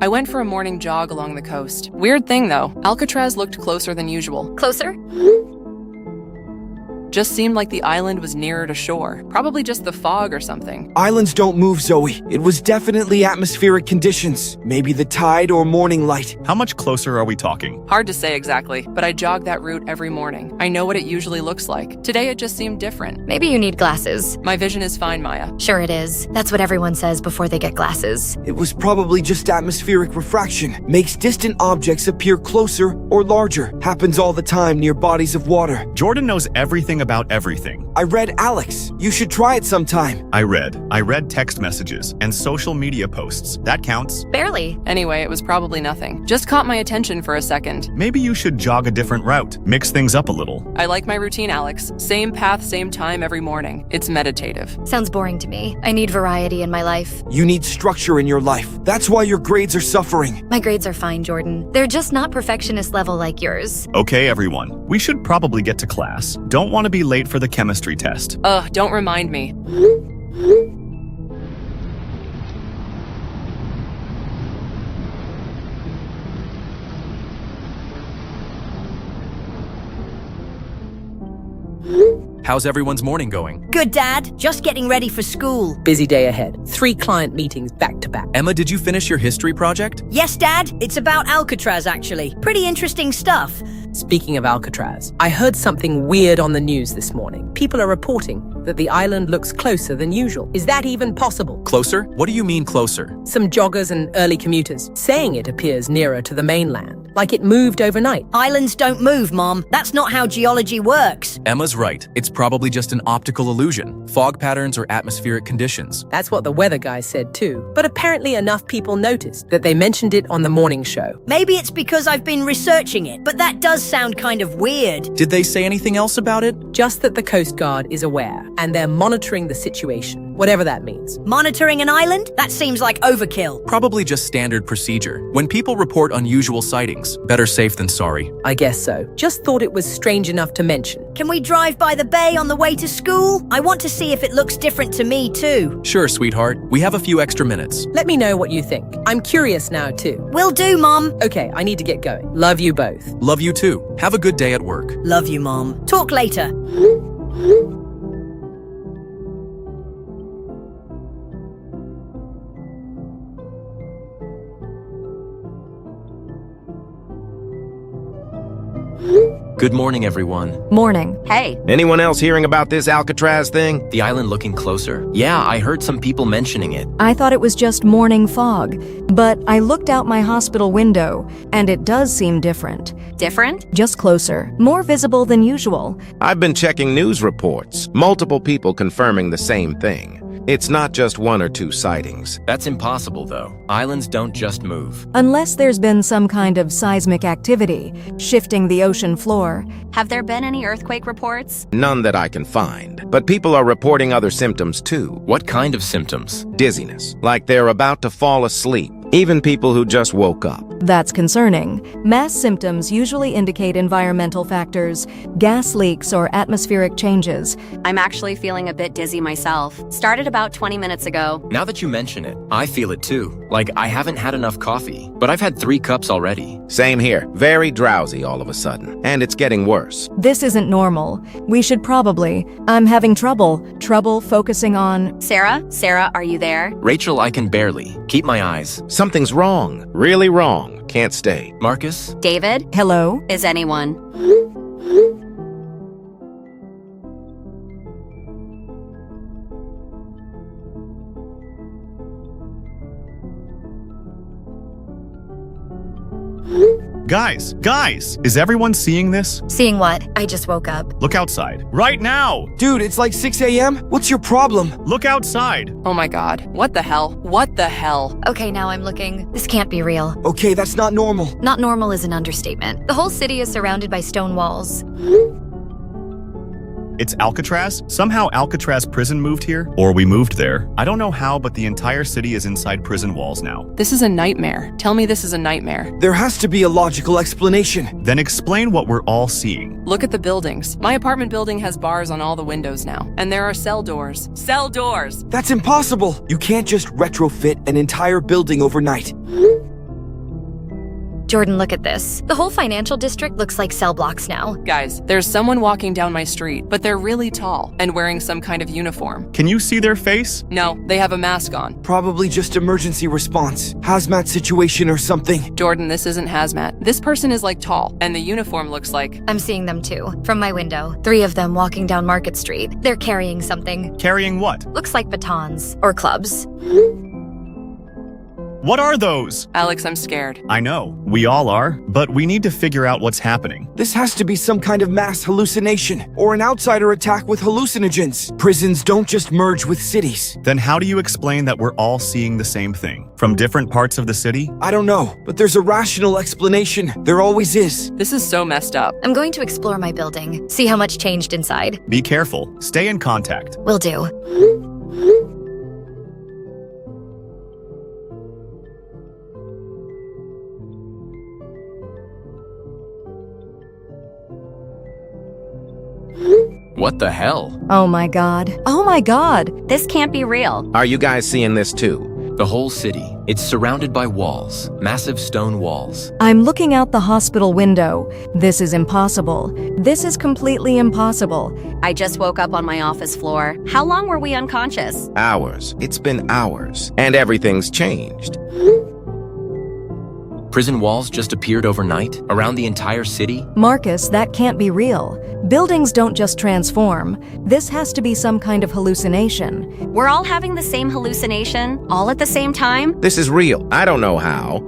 I went for a morning jog along the coast. Weird thing though, Alcatraz looked closer than usual. Closer? Just seemed like the island was nearer to shore. Probably just the fog or something. Islands don't move, Zoe. It was definitely atmospheric conditions. Maybe the tide or morning light. How much closer are we talking? Hard to say exactly, but I jog that route every morning. I know what it usually looks like. Today it just seemed different. Maybe you need glasses. My vision is fine, Maya. Sure it is. That's what everyone says before they get glasses. It was probably just atmospheric refraction. Makes distant objects appear closer or larger. Happens all the time near bodies of water. Jordan knows everything about everything. I read Alex. You should try it sometime. I read text messages and social media posts. That counts. Barely. Anyway, it was probably nothing. Just caught my attention for a second. Maybe you should jog a different route. Mix things up a little. I like my routine, Alex. Same path, same time every morning. It's meditative. Sounds boring to me. I need variety in my life. You need structure in your life. That's why your grades are suffering. My grades are fine, Jordan. They're just not perfectionist level like yours. Okay, everyone. We should probably get to class. Don't want to be late for the chemistry test. Ugh, don't remind me. How's everyone's morning going? Good, Dad. Just getting ready for school. Busy day ahead. 3 client meetings back to back. Emma, did you finish your history project? Yes, Dad. It's about Alcatraz, actually. Pretty interesting stuff. Speaking of Alcatraz, I heard something weird on the news this morning. People are reporting that the island looks closer than usual. Is that even possible? Closer? What do you mean closer? Some joggers and early commuters saying it appears nearer to the mainland, like it moved overnight. Islands don't move, Mom. That's not how geology works. Emma's right. It's probably just an optical illusion. Fog patterns or atmospheric conditions. That's what the weather guy said too. But apparently enough people noticed that they mentioned it on the morning show. Maybe it's because I've been researching it, but that does sound kind of weird. Did they say anything else about it? Just that the Coast Guard is aware, and they're monitoring the situation, whatever that means. Monitoring an island? That seems like overkill. Probably just standard procedure. When people report unusual sightings, better safe than sorry. I guess so. Just thought it was strange enough to mention. Can we drive by the bay on the way to school? I want to see if it looks different to me, too. Sure, sweetheart. We have a few extra minutes. Let me know what you think. I'm curious now, too. Will do, Mom. Okay, I need to get going. Love you both. Love you too. Have a good day at work. Love you, Mom. Talk later. Good morning, everyone. Morning. Hey. Anyone else hearing about this Alcatraz thing? The island looking closer? Yeah, I heard some people mentioning it. I thought it was just morning fog, but I looked out my hospital window, and it does seem different. Different? Just closer. More visible than usual. I've been checking news reports. Multiple people confirming the same thing. It's not just 1 or 2 sightings. That's impossible, though. Islands don't just move. Unless there's been some kind of seismic activity, shifting the ocean floor. Have there been any earthquake reports? None that I can find. But people are reporting other symptoms too. What kind of symptoms? Dizziness, like they're about to fall asleep. Even people who just woke up. That's concerning. Mass symptoms usually indicate environmental factors, gas leaks or atmospheric changes. I'm actually feeling a bit dizzy myself. Started about 20 minutes ago. Now that you mention it, I feel it too. Like I haven't had enough coffee, but I've had 3 cups already. Same here. Very drowsy all of a sudden. And it's getting worse. This isn't normal. We should probably. I'm having trouble focusing on. Sarah, are you there? Rachel, I can barely. Keep my eyes. Something's wrong. Really wrong. Can't stay. Marcus? David? Hello? Is anyone? Guys, is everyone seeing this? Seeing what? I just woke up. Look outside. Right now! Dude, it's like 6 a.m. What's your problem? Look outside! Oh my god. What the hell? What the hell? Okay, now I'm looking. This can't be real. Okay, that's not normal. Not normal is an understatement. The whole city is surrounded by stone walls. It's Alcatraz? Somehow Alcatraz prison moved here? Or we moved there. I don't know how, but the entire city is inside prison walls now. This is a nightmare. Tell me this is a nightmare. There has to be a logical explanation. Then explain what we're all seeing. Look at the buildings. My apartment building has bars on all the windows now. And there are cell doors. Cell doors! That's impossible. You can't just retrofit an entire building overnight. Jordan, look at this. The whole financial district looks like cell blocks now. Guys, there's someone walking down my street, but they're really tall and wearing some kind of uniform. Can you see their face? No, they have a mask on. Probably just emergency response. Hazmat situation or something. Jordan, this isn't hazmat. This person is like tall, and the uniform looks like... I'm seeing them too, from my window. 3 of them walking down Market Street. They're carrying something. Carrying what? Looks like batons. Or clubs. What are those? Alex, I'm scared. I know. We all are, but we need to figure out what's happening. This has to be some kind of mass hallucination, or an outsider attack with hallucinogens. Prisons don't just merge with cities. Then how do you explain that we're all seeing the same thing? From different parts of the city? I don't know, but there's a rational explanation. There always is. This is so messed up. I'm going to explore my building, see how much changed inside. Be careful. Stay in contact. Will do. What the hell? Oh my god. Oh my god. This can't be real. Are you guys seeing this too? The whole city. It's surrounded by walls, massive stone walls. I'm looking out the hospital window. This is impossible. This is completely impossible. I just woke up on my office floor. How long were we unconscious? Hours. It's been hours. And everything's changed. Prison walls just appeared overnight around the entire city. Marcus, that can't be real. Buildings don't just transform. This has to be some kind of hallucination. We're all having the same hallucination, all at the same time? This is real. I don't know how,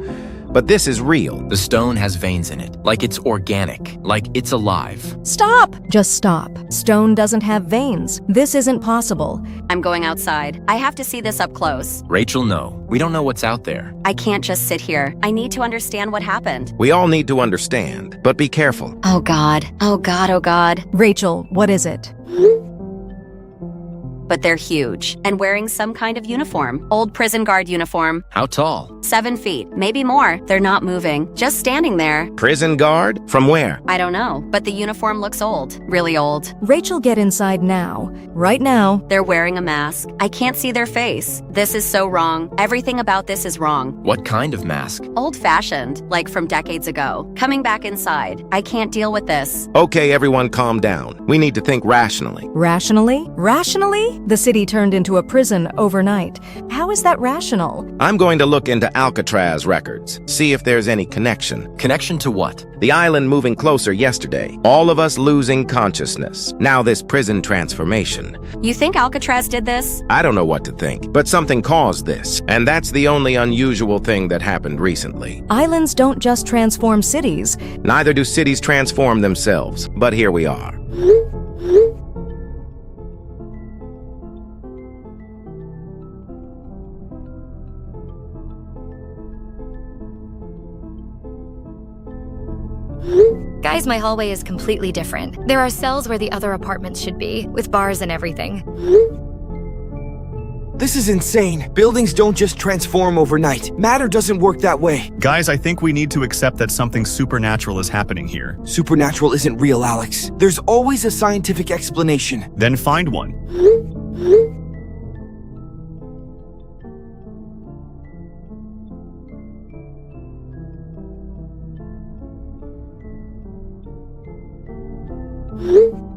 but this is real. The stone has veins in it, like it's organic, like it's alive. Stop! Just stop. Stone doesn't have veins. This isn't possible. I'm going outside. I have to see this up close. Rachel, no. We don't know what's out there. I can't just sit here. I need to understand what happened. We all need to understand, but be careful. Oh God. Oh God, oh God. Rachel, what is it? But they're huge and wearing some kind of uniform. Old prison guard uniform. How tall? 7 feet, maybe more. They're not moving, just standing there. Prison guard? From where? I don't know, but the uniform looks old, really old. Rachel, get inside now. Right now. They're wearing a mask. I can't see their face. This is so wrong. Everything about this is wrong. What kind of mask? Old-fashioned, like from decades ago. Coming back inside. I can't deal with this. Okay, everyone calm down. We need to think rationally. Rationally? Rationally? The city turned into a prison overnight. How is that rational? I'm going to look into ALCATRAZ records, see if there's any connection. Connection to what? The island moving closer yesterday. All of us losing consciousness. Now this prison transformation. You think Alcatraz did this? I don't know what to think, but something caused this. And that's the only unusual thing that happened recently. Islands don't just transform cities. Neither do cities transform themselves, but here we are. Guys, my hallway is completely different. There are cells where the other apartments should be, with bars and everything. This is insane. Buildings don't just transform overnight. Matter doesn't work that way. Guys, I think we need to accept that something supernatural is happening here. Supernatural isn't real, Alex. There's always a scientific explanation. Then find one.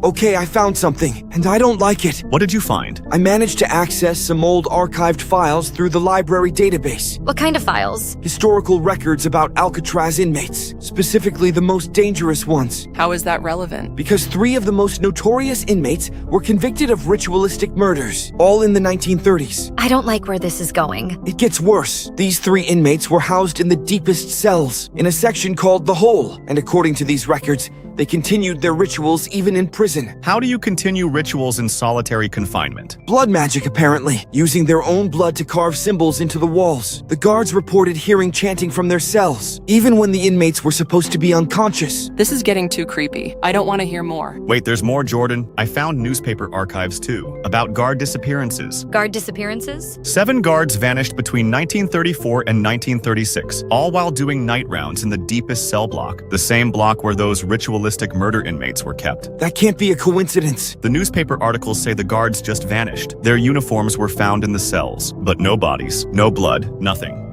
Okay, I found something, and I don't like it. What did you find? I managed to access some old archived files through the library database. What kind of files? Historical records about Alcatraz inmates, specifically the most dangerous ones. How is that relevant? Because 3 of the most notorious inmates were convicted of ritualistic murders, all in the 1930s. I don't like where this is going. It gets worse. These 3 inmates were housed in the deepest cells, in a section called the Hole, and according to these records, They continued their rituals even in prison. How do you continue rituals in solitary confinement? Blood magic, apparently, using their own blood to carve symbols into the walls. The guards reported hearing chanting from their cells, even when the inmates were supposed to be unconscious. This is getting too creepy. I don't want to hear more. Wait, there's more, Jordan. I found newspaper archives too, about guard disappearances. Guard disappearances? 7 guards vanished between 1934 and 1936, all while doing night rounds in the deepest cell block, the same block where those ritualistic murder inmates were kept. That can't be a coincidence. The newspaper articles say the guards just vanished. Their uniforms were found in the cells, but no bodies, no blood, nothing.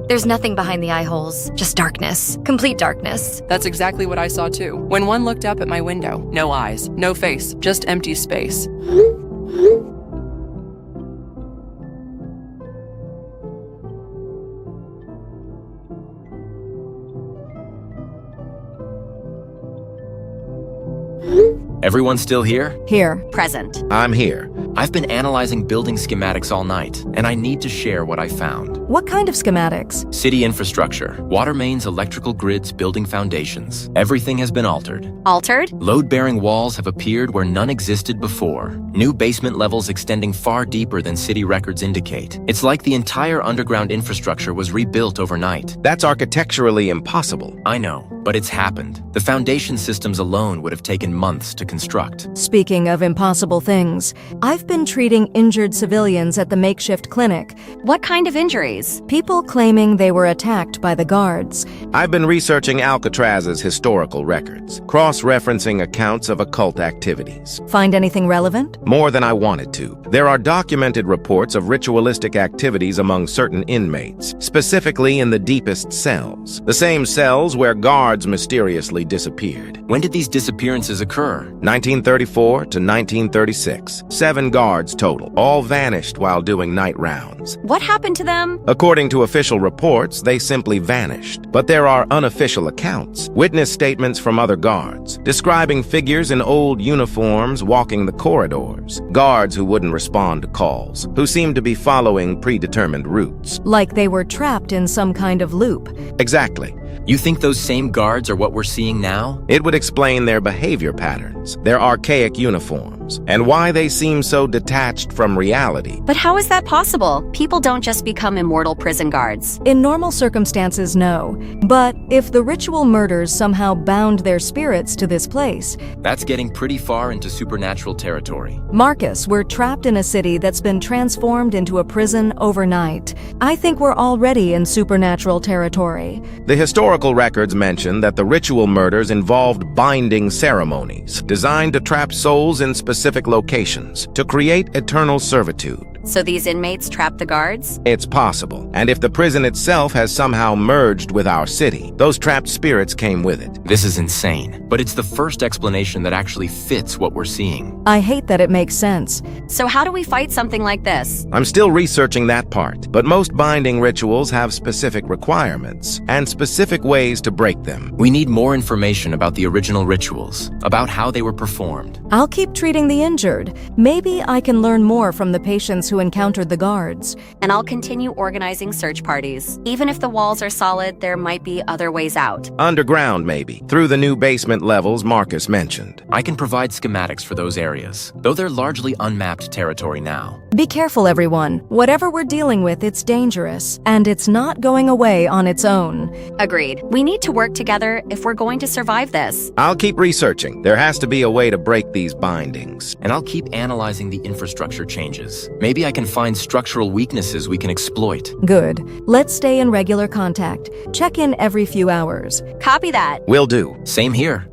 There's nothing behind the eye holes, just darkness. Complete darkness. That's exactly what I saw too. When one looked up at my window, no eyes, no face, just empty space. Everyone still here? Here. Present. I'm here. I've been analyzing building schematics all night, and I need to share what I found. What kind of schematics? City infrastructure, water mains, electrical grids, building foundations. Everything has been altered. Altered? Load-bearing walls have appeared where none existed before. New basement levels extending far deeper than city records indicate. It's like the entire underground infrastructure was rebuilt overnight. That's architecturally impossible. I know, but it's happened. The foundation systems alone would have taken months to construct. Speaking of impossible things, I've been treating injured civilians at the makeshift clinic. What kind of injuries? People claiming they were attacked by the guards. I've been researching ALCATRAZ's historical records, cross-referencing accounts of occult activities. Find anything relevant? More than I wanted to. There are documented reports of ritualistic activities among certain inmates, specifically in the deepest cells. The same cells where guards mysteriously disappeared. When did these disappearances occur? 1934 to 1936. 7 guards total, all vanished while doing night rounds. What happened to them? According to official reports, they simply vanished. But there are unofficial accounts, witness statements from other guards, describing figures in old uniforms walking the corridors, guards who wouldn't respond to calls, who seemed to be following predetermined routes. Like they were trapped in some kind of loop. Exactly. You think those same guards are what we're seeing now? It would explain their behavior patterns, their archaic uniforms, and why they seem so detached from reality. But how is that possible? People don't just become immortal prison guards. In normal circumstances, no. But if the ritual murders somehow bound their spirits to this place... That's getting pretty far into supernatural territory. Marcus, we're trapped in a city that's been transformed into a prison overnight. I think we're already in supernatural territory. The historical records mention that the ritual murders involved binding ceremonies designed to trap souls in specific locations to create eternal servitude. So these inmates trap the guards? It's possible. And if the prison itself has somehow merged with our city, those trapped spirits came with it. This is insane, but it's the first explanation that actually fits what we're seeing. I hate that it makes sense. So how do we fight something like this? I'm still researching that part, but most binding rituals have specific requirements and specific ways to break them. We need more information about the original rituals, about how they were performed. I'll keep treating the injured. Maybe I can learn more from the patients who encountered the guards. And I'll continue organizing search parties. Even if the walls are solid, there might be other ways out. Underground, maybe, through the new basement levels Marcus mentioned. I can provide schematics for those areas, though they're largely unmapped territory now. Be careful, everyone. Whatever we're dealing with, it's dangerous, and it's not going away on its own. Agreed. We need to work together if we're going to survive this. I'll keep researching. There has to be a way to break these bindings. And I'll keep analyzing the infrastructure changes. Maybe I can find structural weaknesses we can exploit. Good. Let's stay in regular contact. Check in every few hours. Copy that. Will do. Same here.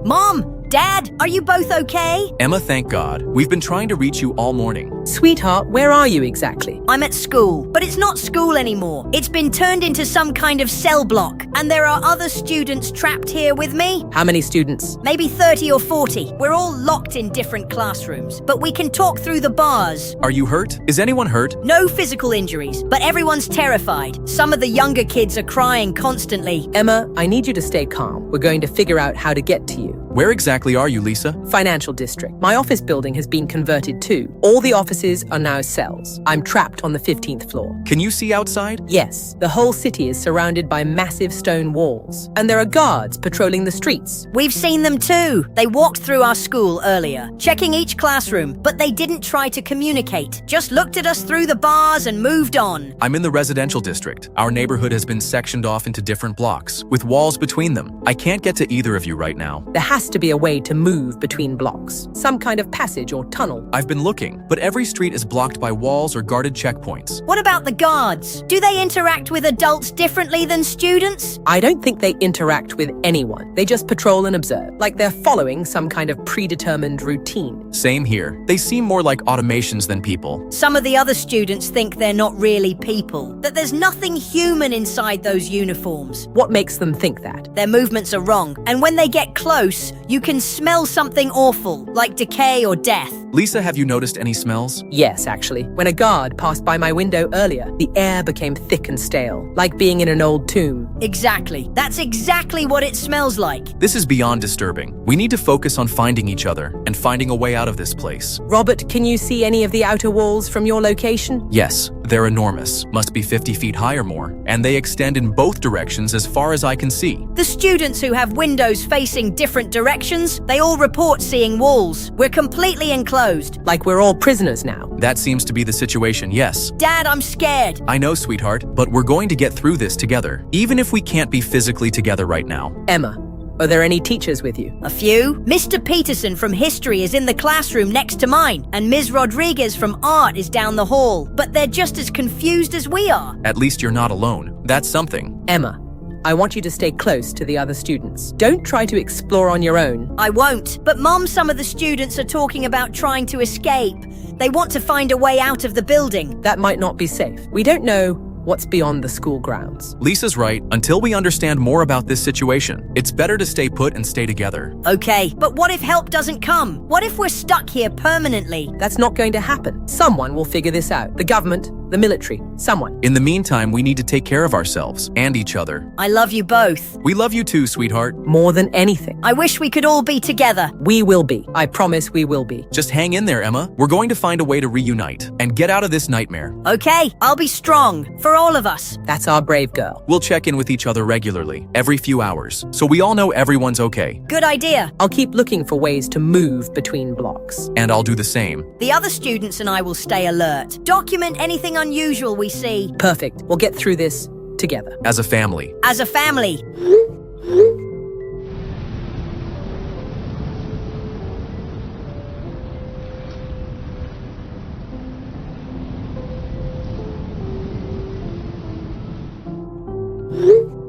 Mom! Dad, are you both okay? Emma, thank God. We've been trying to reach you all morning. Sweetheart, where are you exactly? I'm at school, but it's not school anymore. It's been turned into some kind of cell block, and there are other students trapped here with me. How many students? Maybe 30 or 40. We're all locked in different classrooms, but we can talk through the bars. Are you hurt? Is anyone hurt? No physical injuries, but everyone's terrified. Some of the younger kids are crying constantly. Emma, I need you to stay calm. We're going to figure out how to get to you. Where exactly are you, Lisa? Financial district. My office building has been converted too. All the offices are now cells. I'm trapped on the 15th floor. Can you see outside? Yes, the whole city is surrounded by massive stone walls. And there are guards patrolling the streets. We've seen them too. They walked through our school earlier, checking each classroom, but they didn't try to communicate. Just looked at us through the bars and moved on. I'm in the residential district. Our neighborhood has been sectioned off into different blocks, with walls between them. I can't get to either of you right now. There has to be a way to move between blocks. Some kind of passage or tunnel. I've been looking, but every street is blocked by walls or guarded checkpoints. What about the guards? Do they interact with adults differently than students? I don't think they interact with anyone. They just patrol and observe, like they're following some kind of predetermined routine. Same here. They seem more like automations than people. Some of the other students think they're not really people, that there's nothing human inside those uniforms. What makes them think that? Their movements are wrong, and when they get close, you can smell something awful, like decay or death. Lisa, have you noticed any smells? Yes, actually. When a guard passed by my window earlier, the air became thick and stale, like being in an old tomb. Exactly. That's exactly what it smells like. This is beyond disturbing. We need to focus on finding each other and finding a way out of this place. Robert, can you see any of the outer walls from your location? Yes, they're enormous, must be 50 feet high or more, and they extend in both directions as far as I can see. The students who have windows facing different directions, they all report seeing walls. We're completely enclosed. Like we're all prisoners now. That seems to be the situation, yes. Dad, I'm scared. I know, sweetheart, but we're going to get through this together, even if we can't be physically together right now. Emma, are there any teachers with you? A few. Mr. Peterson from history is in the classroom next to mine, and Ms. Rodriguez from art is down the hall. But they're just as confused as we are. At least you're not alone. That's something. Emma, I want you to stay close to the other students. Don't try to explore on your own. I won't. But Mom, some of the students are talking about trying to escape. They want to find a way out of the building. That might not be safe. We don't know what's beyond the school grounds. Lisa's right. Until we understand more about this situation, it's better to stay put and stay together. Okay, but what if help doesn't come? What if we're stuck here permanently? That's not going to happen. Someone will figure this out. The government, the military, someone. In the meantime, we need to take care of ourselves and each other. I love you both. We love you too, sweetheart. More than anything. I wish we could all be together. We will be. I promise we will be. Just hang in there, Emma. We're going to find a way to reunite and get out of this nightmare. Okay, I'll be strong. For all of us. That's our brave girl. We'll check in with each other regularly, every few hours, so we all know everyone's okay. Good idea. I'll keep looking for ways to move between blocks. And I'll do the same. The other students and I will stay alert. Document anything unusual we see. Perfect. We'll get through this together. As a family. As a family.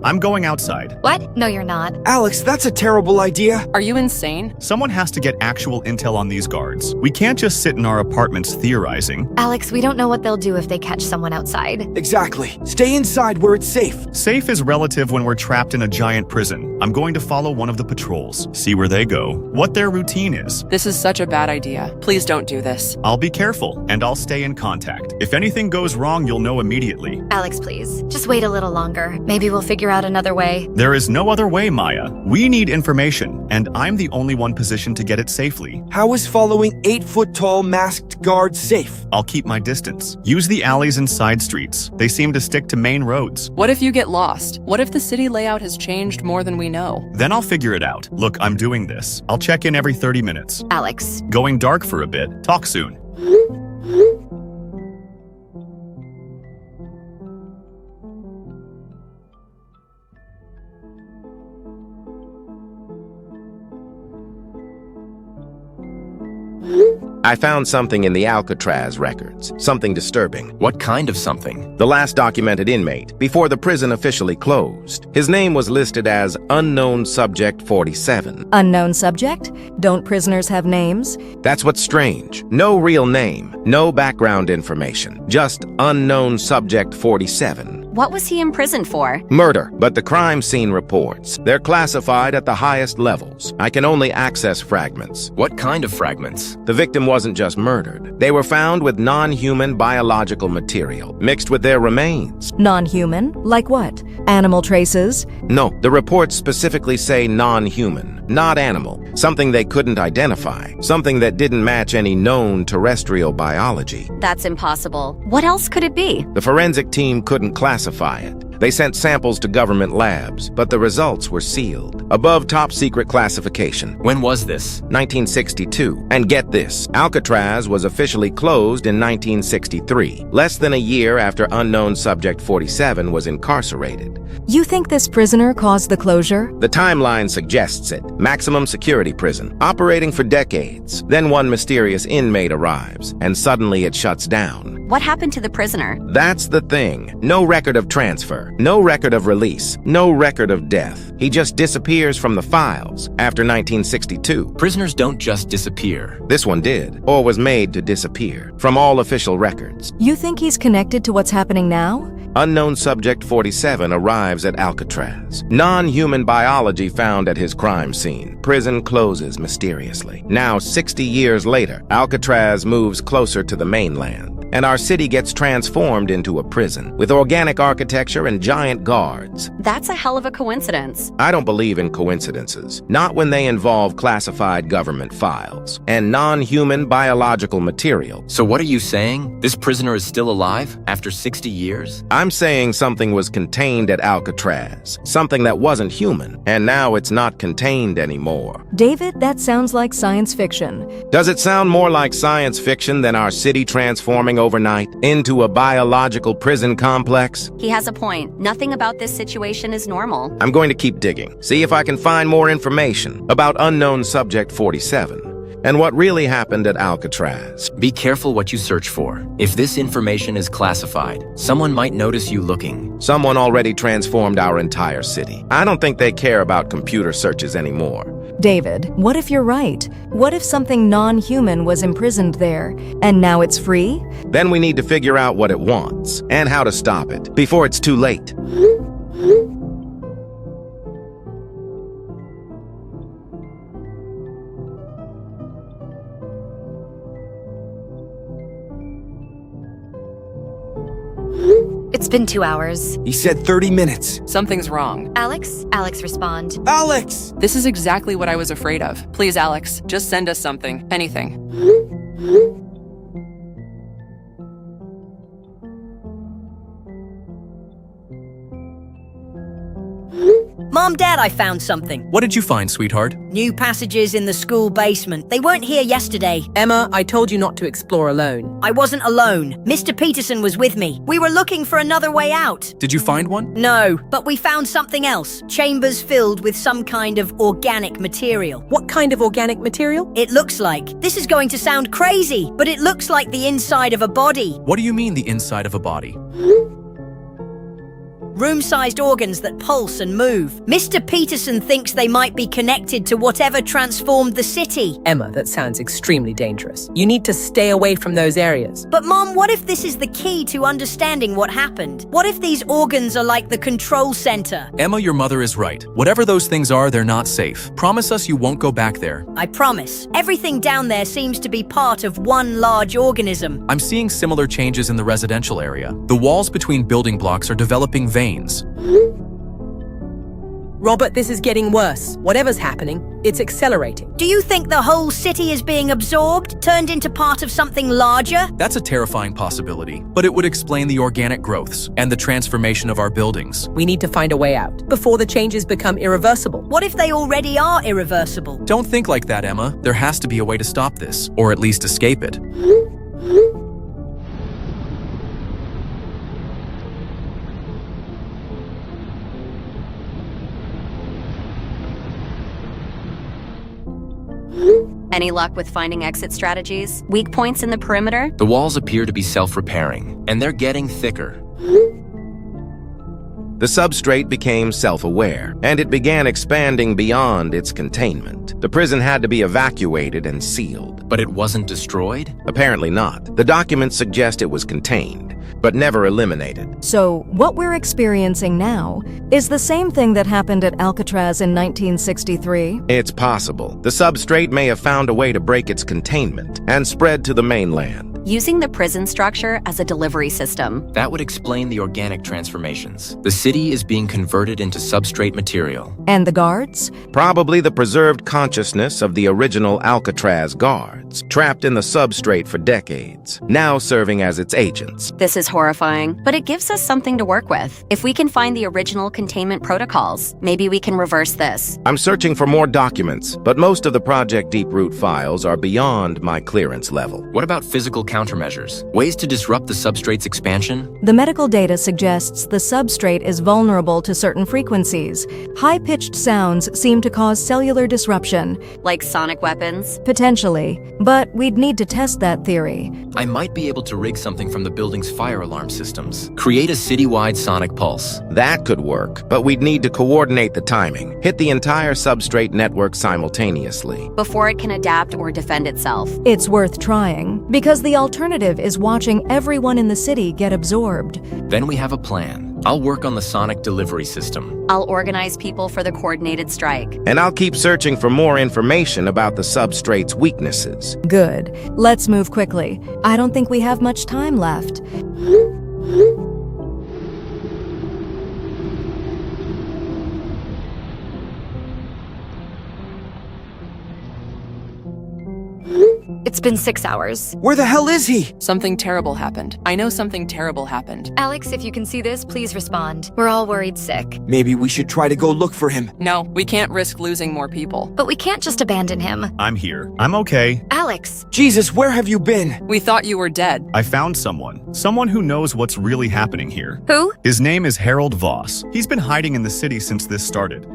I'm going outside. What? No, you're not. Alex, that's a terrible idea. Are you insane? Someone has to get actual intel on these guards. We can't just sit in our apartments theorizing. Alex, we don't know what they'll do if they catch someone outside. Exactly. Stay inside where it's safe. Safe is relative when we're trapped in a giant prison. I'm going to follow one of the patrols, see where they go, what their routine is. This is such a bad idea. Please don't do this. I'll be careful, and I'll stay in contact. If anything goes wrong, you'll know immediately. Alex, please. Just wait a little longer. Maybe we'll figure out another way. There is no other way, Maya. We need information, and I'm the only one positioned to get it safely. How is following 8-foot-tall masked guards safe? I'll keep my distance. Use the alleys and side streets. They seem to stick to main roads. What if you get lost? What if the city layout has changed more than we know? Then I'll figure it out. Look, I'm doing this. I'll check in every 30 minutes. Alex. Going dark for a bit. Talk soon. I found something in the ALCATRAZ records, something disturbing. What kind of something? The last documented inmate, before the prison officially closed. His name was listed as Unknown Subject 47. Unknown subject? Don't prisoners have names? That's what's strange. No real name, no background information, just Unknown Subject 47. What was he imprisoned for? Murder, but the crime scene reports. They're classified at the highest levels. I can only access fragments. What kind of fragments? The victim wasn't just murdered. They were found with non-human biological material, mixed with their remains. Non-human? Like what? Animal traces? No, the reports specifically say non-human, not animal. Something they couldn't identify. Something that didn't match any known terrestrial biology. That's impossible. What else could it be? The forensic team couldn't classify it. They sent samples to government labs, but the results were sealed. Above top secret classification. When was this? 1962. And get this, ALCATRAZ was officially closed in 1963, less than a year after unknown subject 47 was incarcerated. You think this prisoner caused the closure? The timeline suggests it. Maximum security prison, operating for decades. Then one mysterious inmate arrives, and suddenly it shuts down. What happened to the prisoner? That's the thing. No record of transfer, no record of release, no record of death. He just disappears from the files after 1962. Prisoners don't just disappear. This one did, or was made to disappear, from all official records. You think he's connected to what's happening now? Unknown subject 47 arrives at ALCATRAZ. Non-human biology found at his crime scene. Prison closes mysteriously. Now, 60 years later, ALCATRAZ moves closer to the mainland, and our city gets transformed into a prison, with organic architecture and giant guards. That's a hell of a coincidence. I don't believe in coincidences, not when they involve classified government files and non-human biological material. So what are you saying? This prisoner is still alive after 60 years? I'm saying something was contained at ALCATRAZ, something that wasn't human, and now it's not contained anymore. David, that sounds like science fiction. Does it sound more like science fiction than our city transforming overnight into a biological prison complex? He has a point. Nothing about this situation is normal. I'm going to keep digging, see if I can find more information about unknown subject 47. And what really happened at ALCATRAZ. Be careful what you search for. If this information is classified, someone might notice you looking. Someone already transformed our entire city. I don't think they care about computer searches anymore. David, what if you're right? What if something non-human was imprisoned there, and now it's free? Then we need to figure out what it wants, and how to stop it, before it's too late. It's been 2 hours. He said 30 minutes. Something's wrong. Alex, respond. Alex! This is exactly what I was afraid of. Please, Alex, just send us something. Anything. Mom, Dad, I found something. What did you find, sweetheart? New passages in the school basement. They weren't here yesterday. Emma, I told you not to explore alone. I wasn't alone. Mr. Peterson was with me. We were looking for another way out. Did you find one? No, but we found something else. Chambers filled with some kind of organic material. What kind of organic material? It looks like. This is going to sound crazy, but it looks like the inside of a body. What do you mean the inside of a body? Room-sized organs that pulse and move. Mr. Peterson thinks they might be connected to whatever transformed the city. Emma, that sounds extremely dangerous. You need to stay away from those areas. But Mom, what if this is the key to understanding what happened? What if these organs are like the control center? Emma, your mother is right. Whatever those things are, they're not safe. Promise us you won't go back there. I promise. Everything down there seems to be part of one large organism. I'm seeing similar changes in the residential area. The walls between building blocks are developing veins. Robert, this is getting worse. Whatever's happening, it's accelerating. Do you think the whole city is being absorbed, turned into part of something larger? That's a terrifying possibility, but it would explain the organic growths and the transformation of our buildings. We need to find a way out before the changes become irreversible. What if they already are irreversible? Don't think like that, Emma. There has to be a way to stop this, or at least escape it. Any luck with finding exit strategies? Weak points in the perimeter? The walls appear to be self-repairing, and they're getting thicker. The substrate became self-aware, and it began expanding beyond its containment. The prison had to be evacuated and sealed. But it wasn't destroyed? Apparently not. The documents suggest it was contained, but never eliminated. So, what we're experiencing now is the same thing that happened at Alcatraz in 1963? It's possible. The substrate may have found a way to break its containment and spread to the mainland. Using the prison structure as a delivery system. That would explain the organic transformations. The city is being converted into substrate material. And the guards? Probably the preserved consciousness of the original Alcatraz guards, trapped in the substrate for decades, now serving as its agents. This is horrifying, but it gives us something to work with. If we can find the original containment protocols, maybe we can reverse this. I'm searching for more documents, but most of the Project Deep-Root files are beyond my clearance level. What about physical countermeasures? Ways to disrupt the substrate's expansion? The medical data suggests the substrate is vulnerable to certain frequencies. High-pitched sounds seem to cause cellular disruption. Like sonic weapons? Potentially, but we'd need to test that theory. I might be able to rig something from the building's fire alarm systems. Create a citywide sonic pulse. That could work, but we'd need to coordinate the timing. Hit the entire substrate network simultaneously. Before it can adapt or defend itself. It's worth trying, because the alternative is watching everyone in the city get absorbed. Then we have a plan. I'll work on the sonic delivery system. I'll organize people for the coordinated strike. And I'll keep searching for more information about the substrate's weaknesses. Good. Let's move quickly. I don't think we have much time left. It's been 6 hours. Where the hell is he? Something terrible happened. I know something terrible happened. Alex, if you can see this, please respond. We're all worried sick. Maybe we should try to go look for him. No, we can't risk losing more people. But we can't just abandon him. I'm here. I'm okay. Alex! Jesus, where have you been? We thought you were dead. I found someone. Someone who knows what's really happening here. Who? His name is Harold Voss. He's been hiding in the city since this started.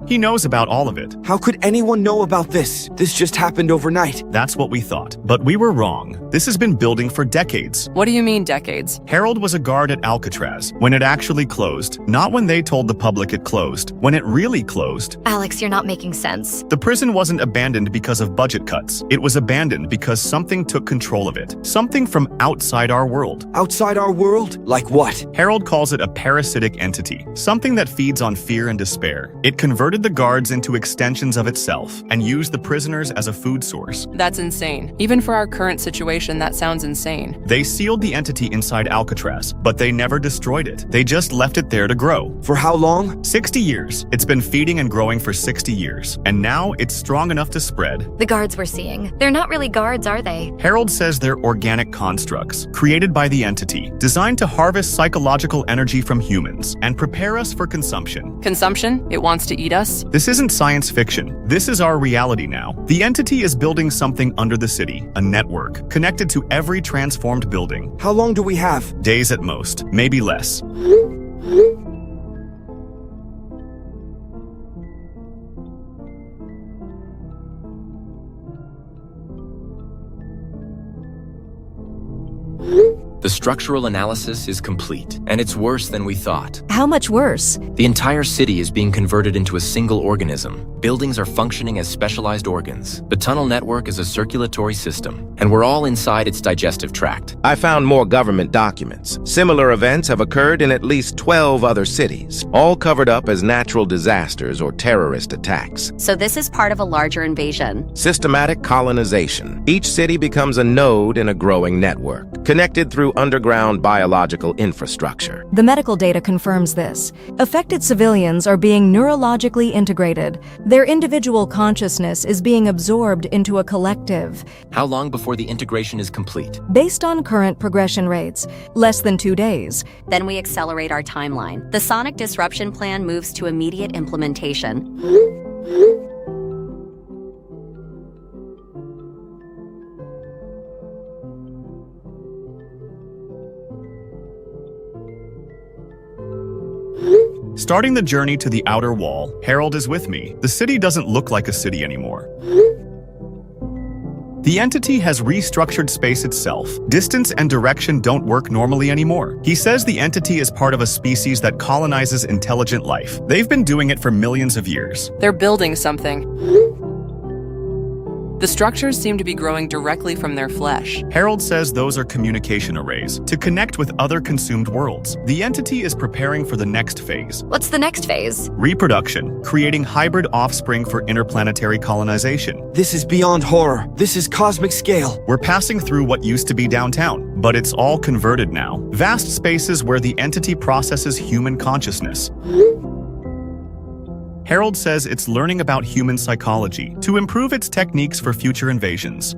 He knows about all of it. How could anyone know about this? This just happened overnight. That's what we thought. But we were wrong. This has been building for decades. What do you mean, decades? Harold was a guard at Alcatraz when it actually closed. Not when they told the public it closed. When it really closed. Alex, you're not making sense. The prison wasn't abandoned because of budget cuts. It was abandoned because something took control of it. Something from outside our world. Outside our world? Like what? Harold calls it a parasitic entity. Something that feeds on fear and despair. It converted the guards into extensions of itself and used the prisoners as a food source. That's insane. Even for our current situation, that sounds insane. They sealed the entity inside Alcatraz, but they never destroyed it. They just left it there to grow. For how long? 60 years. It's been feeding and growing for 60 years, and now it's strong enough to spread. The guards we're seeing. They're not really guards, are they? Harold says they're organic constructs, created by the entity, designed to harvest psychological energy from humans and prepare us for consumption. Consumption? It wants to eat us? This isn't science fiction. This is our reality now. The entity is building something under the city, a network, connected to every transformed building. How long do we have? Days at most, maybe less. The structural analysis is complete, and it's worse than we thought. How much worse? The entire city is being converted into a single organism. Buildings are functioning as specialized organs. The tunnel network is a circulatory system, and we're all inside its digestive tract. I found more government documents. Similar events have occurred in at least 12 other cities, all covered up as natural disasters or terrorist attacks. So this is part of a larger invasion. Systematic colonization. Each city becomes a node in a growing network, connected through underground biological infrastructure. The medical data confirms this. Affected civilians are being neurologically integrated. Their individual consciousness is being absorbed into a collective. How long before the integration is complete? Based on current progression rates, less than 2 days. Then we accelerate our timeline. The sonic disruption plan moves to immediate implementation. Starting the journey to the outer wall, Harold is with me. The city doesn't look like a city anymore. The entity has restructured space itself. Distance and direction don't work normally anymore. He says the entity is part of a species that colonizes intelligent life. They've been doing it for millions of years. They're building something. The structures seem to be growing directly from their flesh. Harold says those are communication arrays to connect with other consumed worlds. The entity is preparing for the next phase. What's the next phase? Reproduction, creating hybrid offspring for interplanetary colonization. This is beyond horror. This is cosmic scale. We're passing through what used to be downtown, but it's all converted now. Vast spaces where the entity processes human consciousness. Harold says it's learning about human psychology to improve its techniques for future invasions.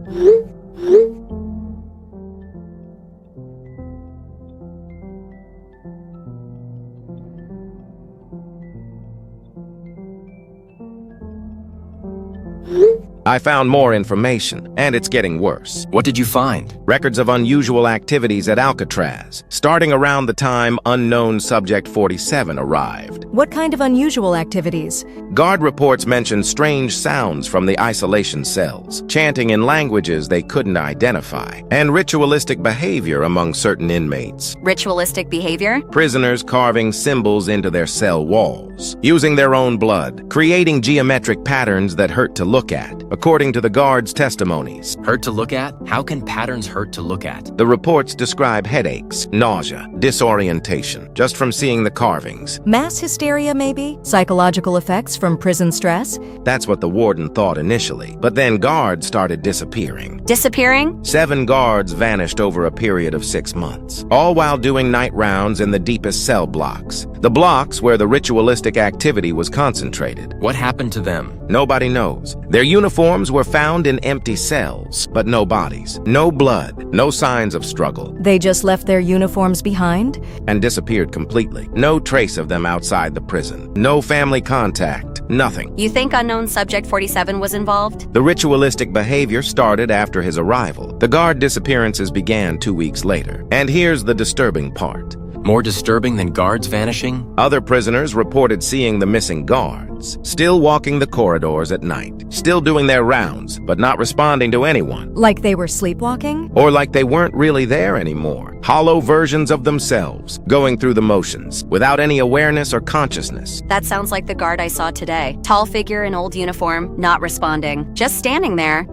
I found more information, and it's getting worse. What did you find? Records of unusual activities at ALCATRAZ, starting around the time unknown Subject 47 arrived. What kind of unusual activities? Guard reports mention strange sounds from the isolation cells, chanting in languages they couldn't identify, and ritualistic behavior among certain inmates. Ritualistic behavior? Prisoners carving symbols into their cell walls, using their own blood, creating geometric patterns that hurt to look at, according to the guards' testimonies. Hurt to look at? How can patterns hurt to look at? The reports describe headaches, nausea, disorientation, just from seeing the carvings. Mass hysteria, maybe? Psychological effects from prison stress? That's what the warden thought initially, but then guards started disappearing. Disappearing? 7 guards vanished over a period of 6 months, all while doing night rounds in the deepest cell blocks, the blocks where the ritualistic activity was concentrated. What happened to them? Nobody knows. Their uniforms were found in empty cells, but no bodies, no blood, no signs of struggle. They just left their uniforms behind? And disappeared completely. No trace of them outside the prison. No family contact. Nothing. You think unknown Subject 47 was involved? The ritualistic behavior started after his arrival. The guard disappearances began 2 weeks later. And here's the disturbing part. More disturbing than guards vanishing? Other prisoners reported seeing the missing guards, still walking the corridors at night, still doing their rounds, but not responding to anyone. Like they were sleepwalking? Or like they weren't really there anymore. Hollow versions of themselves, going through the motions, without any awareness or consciousness. That sounds like the guard I saw today. Tall figure in old uniform, not responding, just standing there.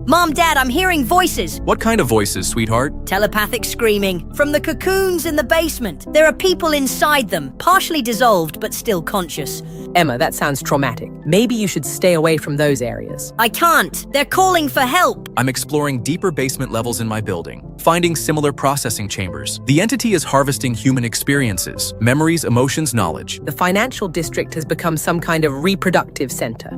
Mom, Dad, I'm hearing voices. What kind of voices, sweetheart? Telepathic screaming. From the cocoons in the basement. There are people inside them, partially dissolved but still conscious. Emma, that sounds traumatic. Maybe you should stay away from those areas. I can't. They're calling for help. I'm exploring deeper basement levels in my building, finding similar processing chambers. The entity is harvesting human experiences, memories, emotions, knowledge. The financial district has become some kind of reproductive center.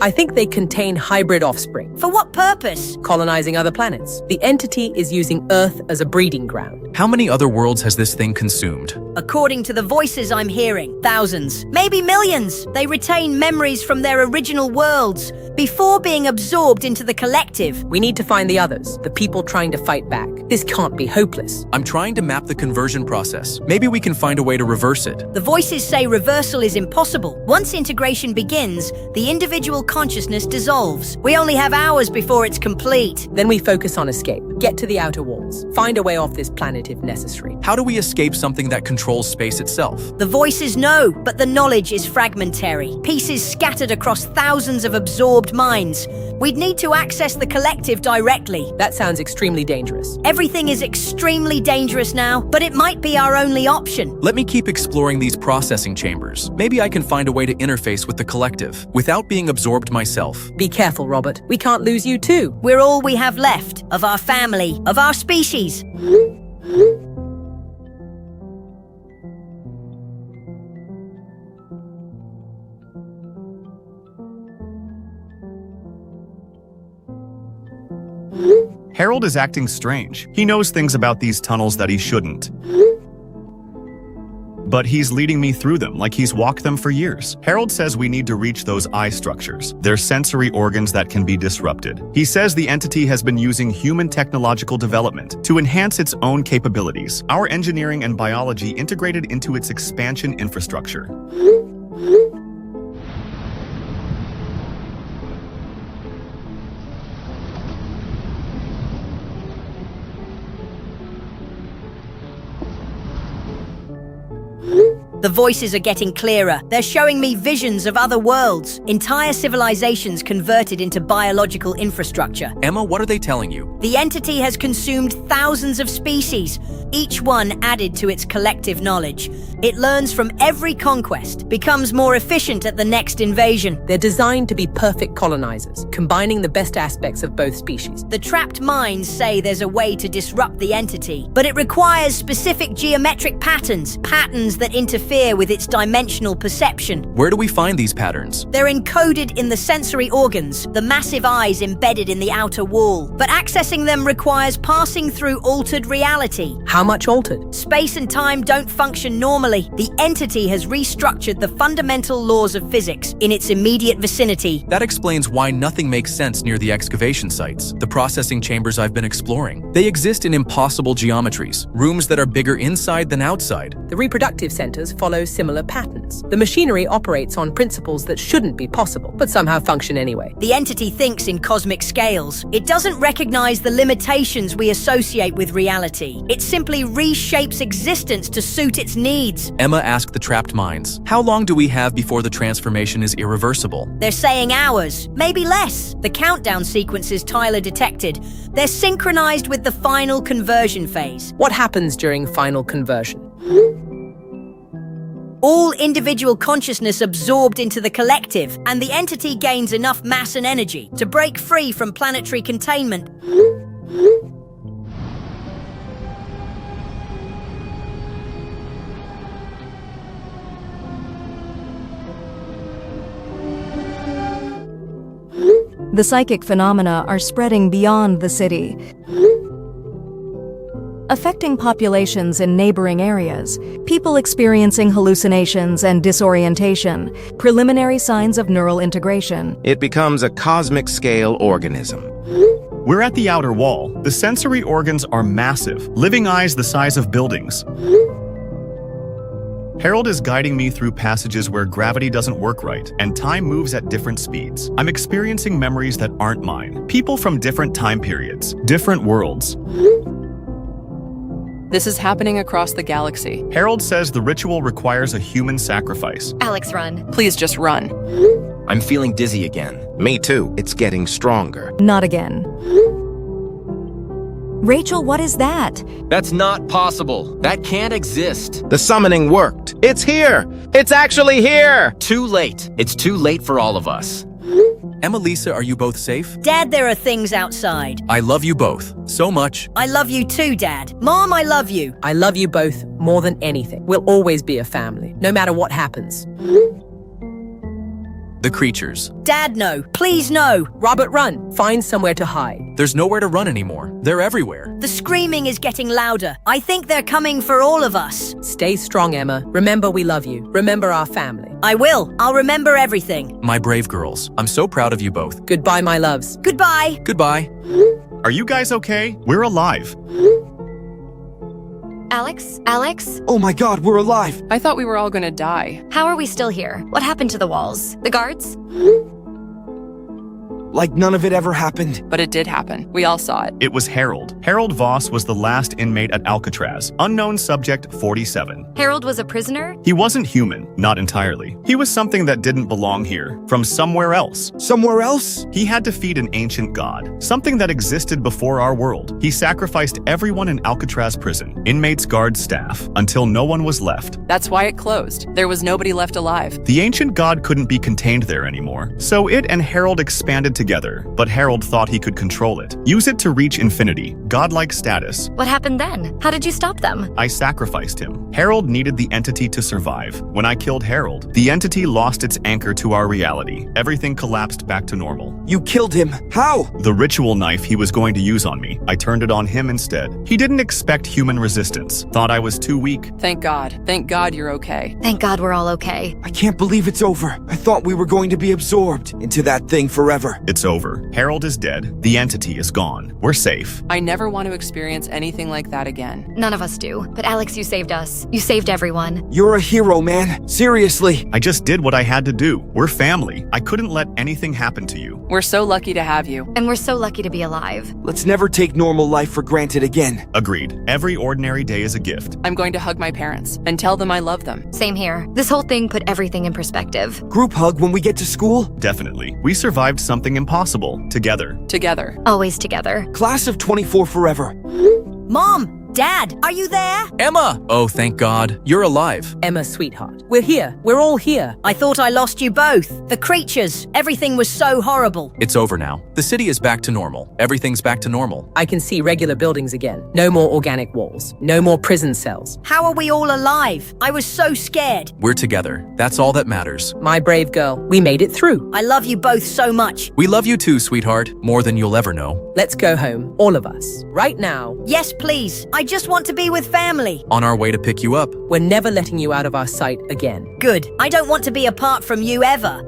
I think they contain hybrid offspring. For what purpose? Colonizing other planets. The entity is using Earth as a breeding ground. How many other worlds has this thing consumed? According to the voices I'm hearing, thousands, maybe millions. They retain memories from their original worlds before being absorbed into the collective. We need to find the others, the people trying to fight back. This can't be hopeless. I'm trying to map the conversion process. Maybe we can find a way to reverse it. The voices say reversal is impossible. Once integration begins, the individual consciousness dissolves. We only have hours before it's complete. Then we focus on escape. Get to the outer walls. Find a way off this planet if necessary. How do we escape something that controls space itself? The voices know, but the knowledge is fragmentary. Pieces scattered across thousands of absorbed minds. We'd need to access the collective directly. That sounds extremely dangerous. Everything is extremely dangerous now, but it might be our only option. Let me keep exploring these processing chambers. Maybe I can find a way to interface with the collective without being absorbed myself. Be careful, Robert. We can't lose you too. We're all we have left of our family, of our species. Harold is acting strange. He knows things about these tunnels that he shouldn't. but he's leading me through them like he's walked them for years. Harold says we need to reach those eye structures. They're sensory organs that can be disrupted. He says the entity has been using human technological development to enhance its own capabilities. Our engineering and biology integrated into its expansion infrastructure. The voices are getting clearer. They're showing me visions of other worlds, entire civilizations converted into biological infrastructure. Emma, what are they telling you? The entity has consumed thousands of species, each one added to its collective knowledge. It learns from every conquest, becomes more efficient at the next invasion. They're designed to be perfect colonizers, combining the best aspects of both species. The trapped minds say there's a way to disrupt the entity, but it requires specific geometric patterns that interfere with its dimensional perception. Where do we find these patterns? They're encoded in the sensory organs, the massive eyes embedded in the outer wall. But accessing them requires passing through altered reality. How much altered? Space and time don't function normally. The entity has restructured the fundamental laws of physics in its immediate vicinity. That explains why nothing makes sense near the excavation sites, the processing chambers I've been exploring. They exist in impossible geometries, rooms that are bigger inside than outside. The reproductive centers follow similar patterns. The machinery operates on principles that shouldn't be possible, but somehow function anyway. The entity thinks in cosmic scales. It doesn't recognize the limitations we associate with reality. It simply reshapes existence to suit its needs. Emma asked the trapped minds, how long do we have before the transformation is irreversible? They're saying hours, maybe less. The countdown sequences Tyler detected, they're synchronized with the final conversion phase. What happens during final conversion? All individual consciousness absorbed into the collective, and the entity gains enough mass and energy to break free from planetary containment. The psychic phenomena are spreading beyond the city, affecting populations in neighboring areas, people experiencing hallucinations and disorientation, preliminary signs of neural integration. It becomes a cosmic-scale organism. We're at the outer wall. The sensory organs are massive, living eyes the size of buildings. Harold is guiding me through passages where gravity doesn't work right, and time moves at different speeds. I'm experiencing memories that aren't mine. People from different time periods, different worlds. This is happening across the galaxy. Harold says the ritual requires a human sacrifice. Alex, run. Please just run. I'm feeling dizzy again. Me too. It's getting stronger. Not again. Rachel, what is that? That's not possible. That can't exist. The summoning worked. It's here! It's actually here! Too late. It's too late for all of us. Emma, Lisa, are you both safe? Dad, there are things outside. I love you both so much. I love you too, Dad. Mom, I love you. I love you both more than anything. We'll always be a family, no matter what happens. The creatures. Dad, no. Please, no. Robert, run. Find somewhere to hide. There's nowhere to run anymore. They're everywhere. The screaming is getting louder. I think they're coming for all of us. Stay strong, Emma. Remember we love you. Remember our family. I will. I'll remember everything. My brave girls. I'm so proud of you both. Goodbye, my loves. Goodbye. Goodbye. Are you guys okay? We're alive. Alex? Alex? Oh my god, we're alive! I thought we were all gonna die. How are we still here? What happened to the walls? The guards? Like none of it ever happened. But it did happen. We all saw it. It was Harold. Harold Voss was the last inmate at Alcatraz. Unknown subject 47. Harold was a prisoner? He wasn't human, not entirely. He was something that didn't belong here, from somewhere else. Somewhere else? He had to feed an ancient god, something that existed before our world. He sacrificed everyone in Alcatraz prison, inmates, guards, staff, until no one was left. That's why it closed. There was nobody left alive. The ancient god couldn't be contained there anymore, so it and Harold expanded together together, but Harold thought he could control it. Use it to reach infinity, godlike status. What happened then? How did you stop them? I sacrificed him. Harold needed the entity to survive. When I killed Harold, the entity lost its anchor to our reality. Everything collapsed back to normal. You killed him. How? The ritual knife he was going to use on me, I turned it on him instead. He didn't expect human resistance, thought I was too weak. Thank God. Thank God you're okay. Thank God we're all okay. I can't believe it's over. I thought we were going to be absorbed into that thing forever. It's over. Harold is dead. The entity is gone. We're safe. I never want to experience anything like that again. None of us do. But Alex, you saved us. You saved everyone. You're a hero, man. Seriously. I just did what I had to do. We're family. I couldn't let anything happen to you. We're so lucky to have you. And we're so lucky to be alive. Let's never take normal life for granted again. Agreed. Every ordinary day is a gift. I'm going to hug my parents and tell them I love them. Same here. This whole thing put everything in perspective. Group hug when we get to school? Definitely. We survived something impossible. Together. Together. Always together. Class of 24 forever. Mom! Dad, are you there? Emma! Oh, thank God. You're alive. Emma, sweetheart. We're here. We're all here. I thought I lost you both. The creatures. Everything was so horrible. It's over now. The city is back to normal. Everything's back to normal. I can see regular buildings again. No more organic walls. No more prison cells. How are we all alive? I was so scared. We're together. That's all that matters. My brave girl, we made it through. I love you both so much. We love you too, sweetheart. More than you'll ever know. Let's go home, all of us. Right now. Yes, please. I just want to be with family. On our way to pick you up. We're never letting you out of our sight again. Good. I don't want to be apart from you ever.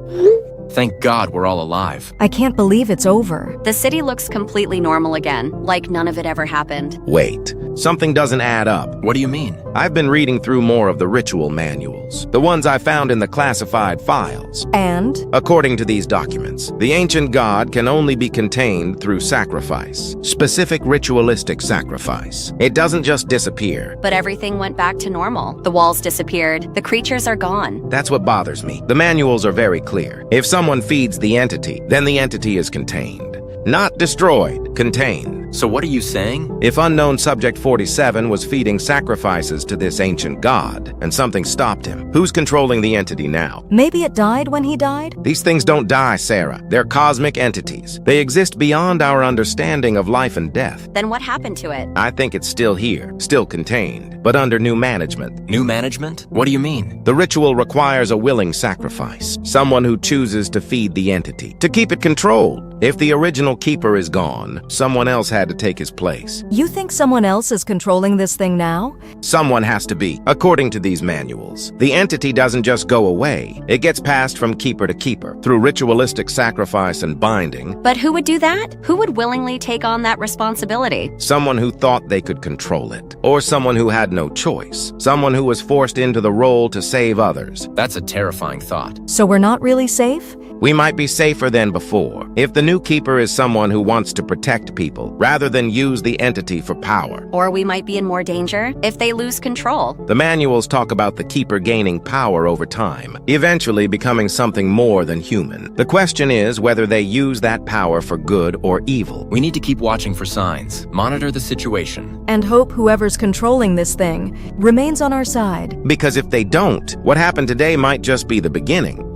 Thank God we're all alive. I can't believe it's over. The city looks completely normal again, like none of it ever happened. Wait, something doesn't add up. What do you mean? I've been reading through more of the ritual manuals, the ones I found in the classified files. And? According to these documents, the ancient god can only be contained through sacrifice, specific ritualistic sacrifice. It doesn't just disappear. But everything went back to normal. The walls disappeared. The creatures are gone. That's what bothers me. The manuals are very clear. If someone feeds the entity, then the entity is contained. Not destroyed, contained. So what are you saying? If unknown subject 47 was feeding sacrifices to this ancient god, and something stopped him, who's controlling the entity now? Maybe it died when he died? These things don't die, Sarah. They're cosmic entities. They exist beyond our understanding of life and death. Then what happened to it? I think it's still here, still contained, but under new management. New management? What do you mean? The ritual requires a willing sacrifice, someone who chooses to feed the entity, to keep it controlled. If the original keeper is gone, someone else had to take his place. You think someone else is controlling this thing now? Someone has to be, according to these manuals. The entity doesn't just go away. It gets passed from keeper to keeper, through ritualistic sacrifice and binding. But who would do that? Who would willingly take on that responsibility? Someone who thought they could control it. Or someone who had no choice. Someone who was forced into the role to save others. That's a terrifying thought. So we're not really safe? We might be safer than before if the new keeper is someone who wants to protect people rather than use the entity for power. Or we might be in more danger if they lose control. The manuals talk about the keeper gaining power over time, eventually becoming something more than human. The question is whether they use that power for good or evil. We need to keep watching for signs, monitor the situation. And hope whoever's controlling this thing remains on our side. Because if they don't, what happened today might just be the beginning.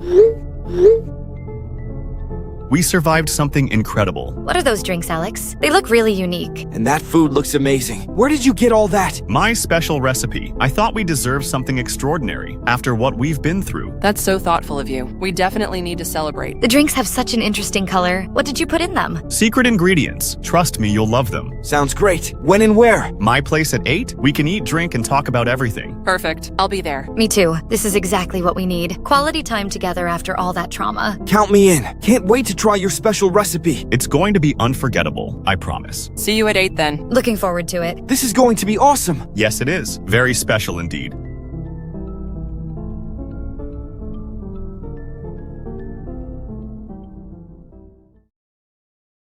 We survived something incredible. What are those drinks, Alex? They look really unique. And that food looks amazing. Where did you get all that? My special recipe. I thought we deserved something extraordinary after what we've been through. That's so thoughtful of you. We definitely need to celebrate. The drinks have such an interesting color. What did you put in them? Secret ingredients. Trust me, you'll love them. Sounds great. When and where? My place at 8. We can eat, drink, and talk about everything. Perfect. I'll be there. Me too. This is exactly what we need. Quality time together after all that trauma. Count me in. Can't wait to try your special recipe. It's going to be unforgettable, I promise. See you at 8 then. Looking forward to it. This is going to be awesome. Yes, it is. Very special indeed.